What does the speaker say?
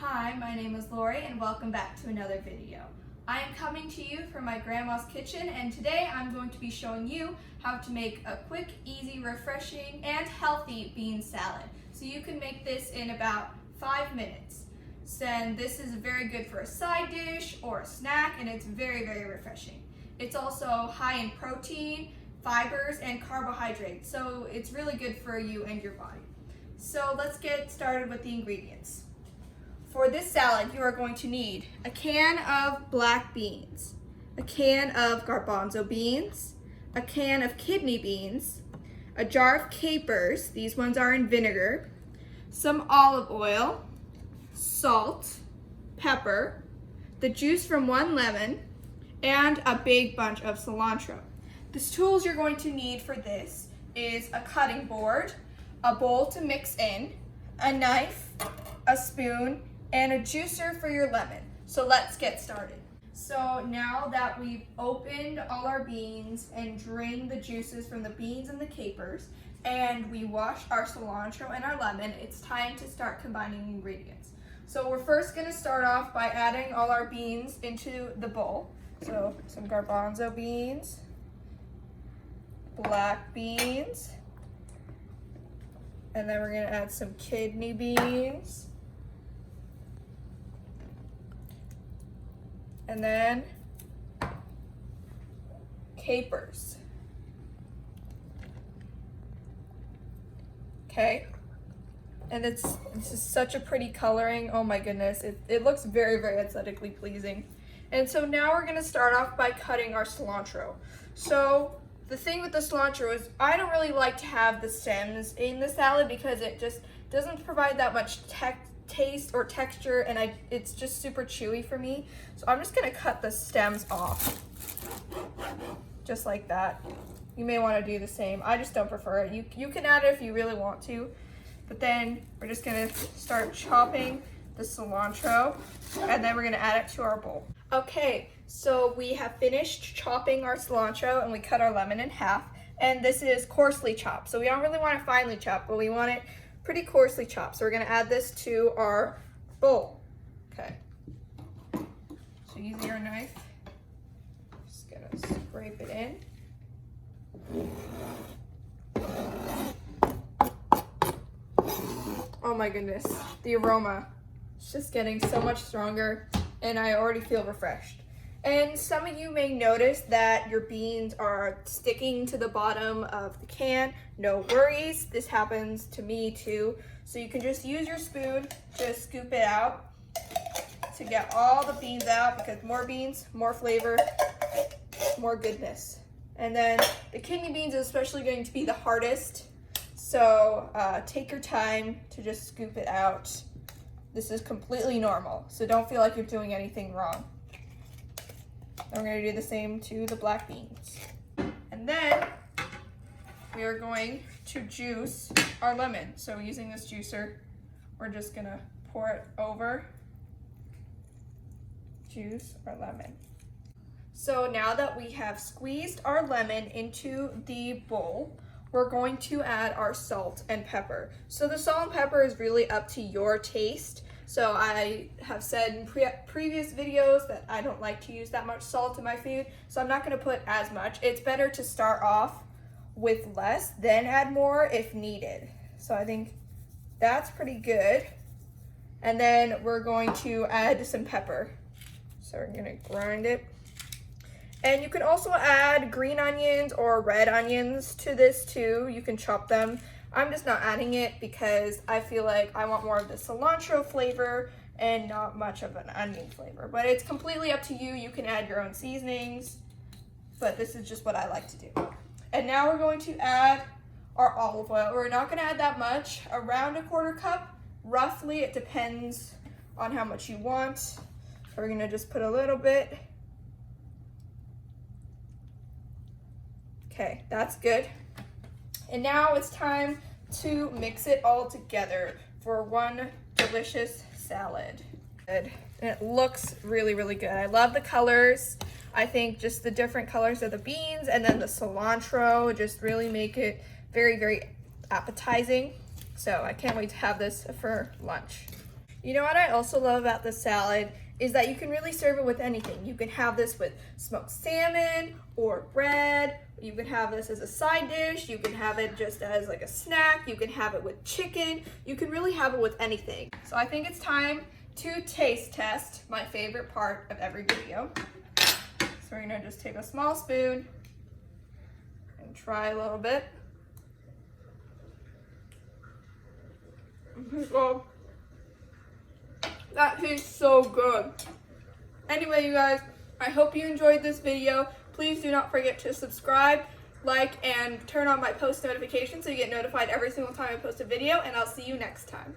Hi, my name is Lori and welcome back to another video. I am coming to you from my grandma's kitchen, and today I'm going to be showing you how to make a quick, easy, refreshing, and healthy bean salad. So you can make this in about 5 minutes. And this is very good for a side dish or a snack, and it's very, very refreshing. It's also high in protein, fibers, and carbohydrates, so it's really good for you and your body. So let's get started with the ingredients. For this salad, you are going to need a can of black beans, a can of garbanzo beans, a can of kidney beans, a jar of capers, these ones are in vinegar, some olive oil, salt, pepper, the juice from 1 lemon, and a big bunch of cilantro. The tools you're going to need for this is a cutting board, a bowl to mix in, a knife, a spoon, and a juicer for your lemon. So let's get started. So now that we've opened all our beans and drained the juices from the beans and the capers, and we washed our cilantro and our lemon, it's time to start combining ingredients. So we're first gonna start off by adding all our beans into the bowl. So some garbanzo beans, black beans, and then we're gonna add some kidney beans, and then capers. Okay, and this is such a pretty coloring. Oh my goodness, it looks very, very aesthetically pleasing. And so now we're gonna start off by cutting our cilantro. So the thing with the cilantro is I don't really like to have the stems in the salad because it just doesn't provide that much taste or texture, and it's just super chewy for me. So I'm just gonna cut the stems off, just like that. You may want to do the same. I just don't prefer it. You can add it if you really want to, but then we're just gonna start chopping the cilantro, and then we're gonna add it to our bowl. Okay, so we have finished chopping our cilantro, and we cut our lemon in half, and this is coarsely chopped. So we don't really want it finely chopped, but we want it pretty coarsely chopped. So we're gonna add this to our bowl. Okay. So using our knife, just gonna scrape it in. Oh my goodness, the aroma is just getting so much stronger, and I already feel refreshed. And some of you may notice that your beans are sticking to the bottom of the can. No worries, this happens to me too. So you can just use your spoon, just scoop it out to get all the beans out, because more beans, more flavor, more goodness. And then the kidney beans is especially going to be the hardest. So take your time to just scoop it out. This is completely normal, so don't feel like you're doing anything wrong. And we're going to do the same to the black beans. And then we are going to juice our lemon. So using this juicer, we're just going to pour it over, juice our lemon. So now that we have squeezed our lemon into the bowl, we're going to add our salt and pepper. So the salt and pepper is really up to your taste. So I have said in previous videos that I don't like to use that much salt in my food, so I'm not gonna put as much. It's better to start off with less, then add more if needed. So I think that's pretty good. And then we're going to add some pepper. So we're gonna grind it. And you can also add green onions or red onions to this too. You can chop them. I'm just not adding it because I feel like I want more of the cilantro flavor and not much of an onion flavor. But it's completely up to you. You can add your own seasonings, but this is just what I like to do. And now we're going to add our olive oil. We're not going to add that much, around 1/4 cup. Roughly, it depends on how much you want. So we're going to just put a little bit. Okay, that's good. And now it's time to mix it all together for one delicious salad. And it looks really, really good. I love the colors. I think just the different colors of the beans and then the cilantro just really make it very, very appetizing. So I can't wait to have this for lunch. You know what I also love about this salad is that you can really serve it with anything. You can have this with smoked salmon or bread. You can have this as a side dish. You can have it just as like a snack. You can have it with chicken. You can really have it with anything. So I think it's time to taste test, my favorite part of every video. So we're gonna just take a small spoon and try a little bit. Oh, that tastes so good. Anyway, you guys, I hope you enjoyed this video. Please do not forget to subscribe, like, and turn on my post notifications so you get notified every single time I post a video, and I'll see you next time.